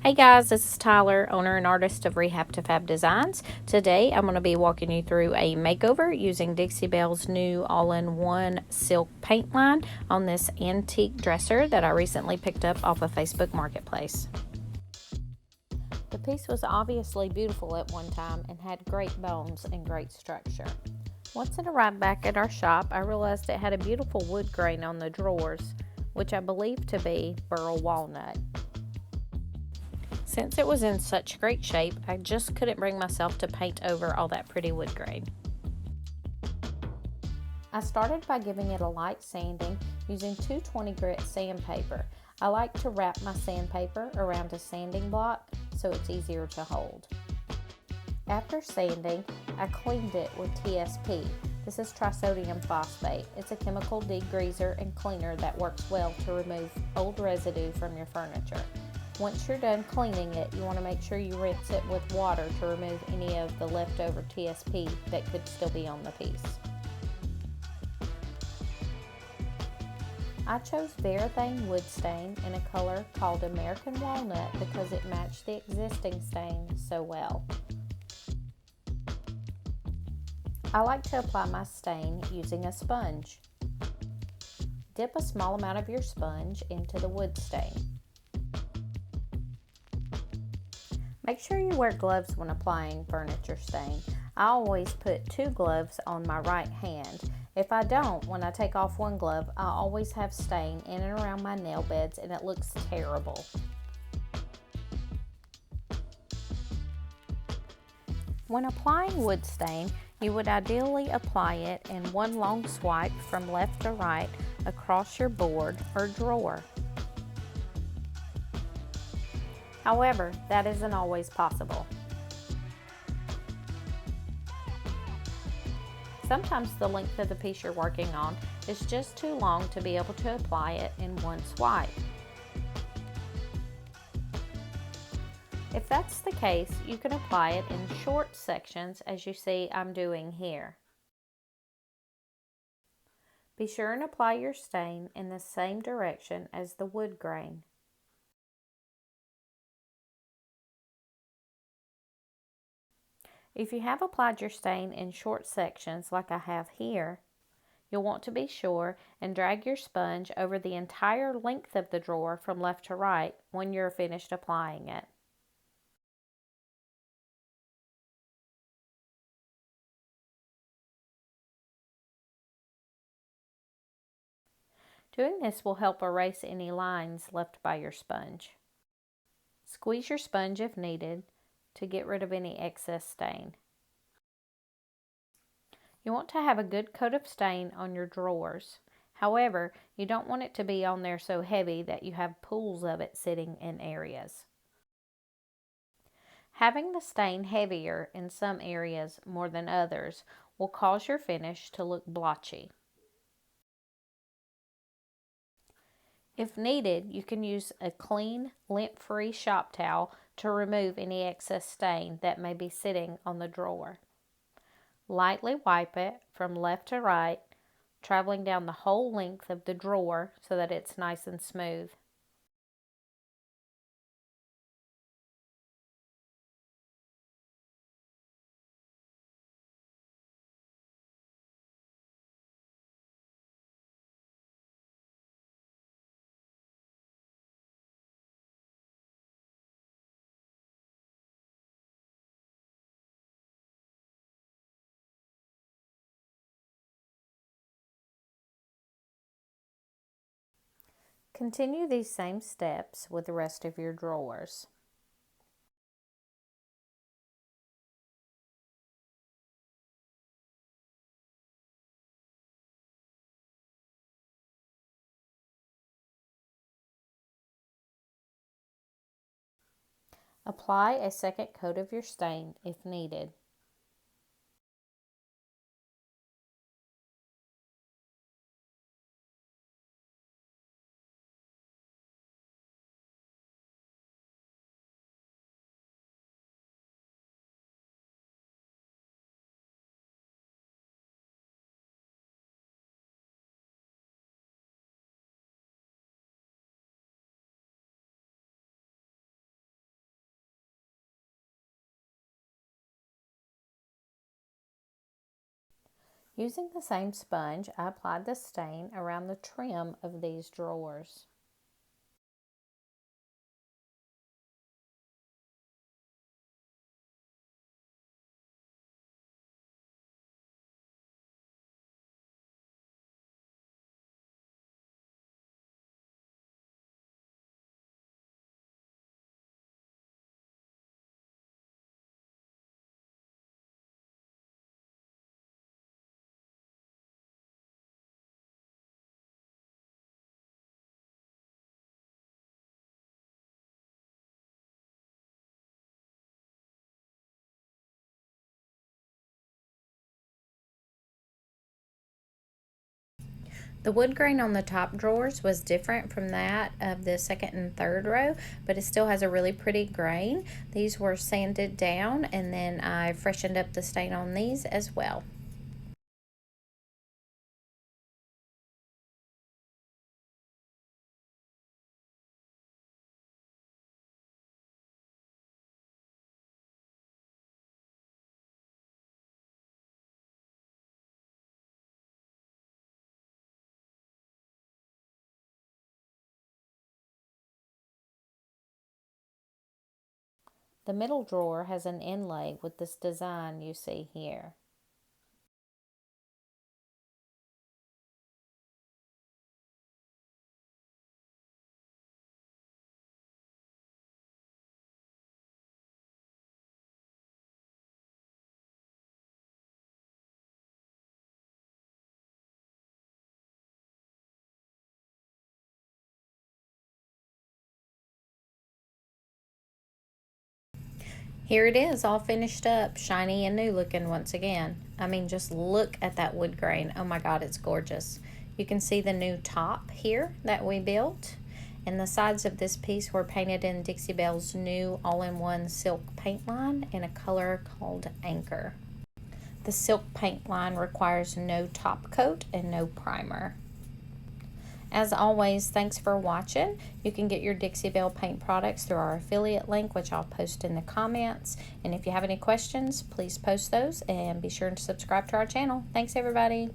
Hey guys, this is Tyler, owner and artist of Rehab to Fab Designs. Today I'm going to be walking you through a makeover using Dixie Belle's new all-in-one silk paint line on this antique dresser that I recently picked up off of Facebook Marketplace. The piece was obviously beautiful at one time and had great bones and great structure. Once it arrived back at our shop, I realized it had a beautiful wood grain on the drawers, which I believe to be burl walnut. Since it was in such great shape, I just couldn't bring myself to paint over all that pretty wood grain. I started by giving it a light sanding using 220 grit sandpaper. I like to wrap my sandpaper around a sanding block so it's easier to hold. After sanding, I cleaned it with TSP. This is trisodium phosphate. It's a chemical degreaser and cleaner that works well to remove old residue from your furniture. Once you're done cleaning it, you want to make sure you rinse it with water to remove any of the leftover TSP that could still be on the piece. I chose Varathane Wood Stain in a color called American Walnut because it matched the existing stain so well. I like to apply my stain using a sponge. Dip a small amount of your sponge into the wood stain. Make sure you wear gloves when applying furniture stain. I always put 2 gloves on my right hand. If I don't, when I take off one glove, I always have stain in and around my nail beds and it looks terrible. When applying wood stain, you would ideally apply it in one long swipe from left to right across your board or drawer. However, that isn't always possible. Sometimes the length of the piece you're working on is just too long to be able to apply it in one swipe. If that's the case, you can apply it in short sections as you see I'm doing here. Be sure and apply your stain in the same direction as the wood grain. If you have applied your stain in short sections like I have here, you'll want to be sure and drag your sponge over the entire length of the drawer from left to right when you're finished applying it. Doing this will help erase any lines left by your sponge. Squeeze your sponge if needed to get rid of any excess stain. You want to have a good coat of stain on your drawers. However, you don't want it to be on there so heavy that you have pools of it sitting in areas. Having the stain heavier in some areas more than others will cause your finish to look blotchy. If needed, you can use a clean, lint-free shop towel to remove any excess stain that may be sitting on the drawer. Lightly wipe it from left to right, traveling down the whole length of the drawer so that it's nice and smooth. Continue these same steps with the rest of your drawers. Apply a second coat of your stain if needed. Using the same sponge, I applied the stain around the trim of these drawers. The wood grain on the top drawers was different from that of the second and third row, but it still has a really pretty grain. These were sanded down, and then I freshened up the stain on these as well. The middle drawer has an inlay with this design you see here. Here it is, all finished up, shiny and new looking once again. I mean, just look at that wood grain. Oh my God, it's gorgeous. You can see the new top here that we built. And the sides of this piece were painted in Dixie Belle's new all-in-one silk paint line in a color called Anchor. The silk paint line requires no top coat and no primer. As always, thanks for watching. You can get your Dixie Belle paint products through our affiliate link, which I'll post in the comments. And if you have any questions, please post those and be sure to subscribe to our channel. Thanks, everybody.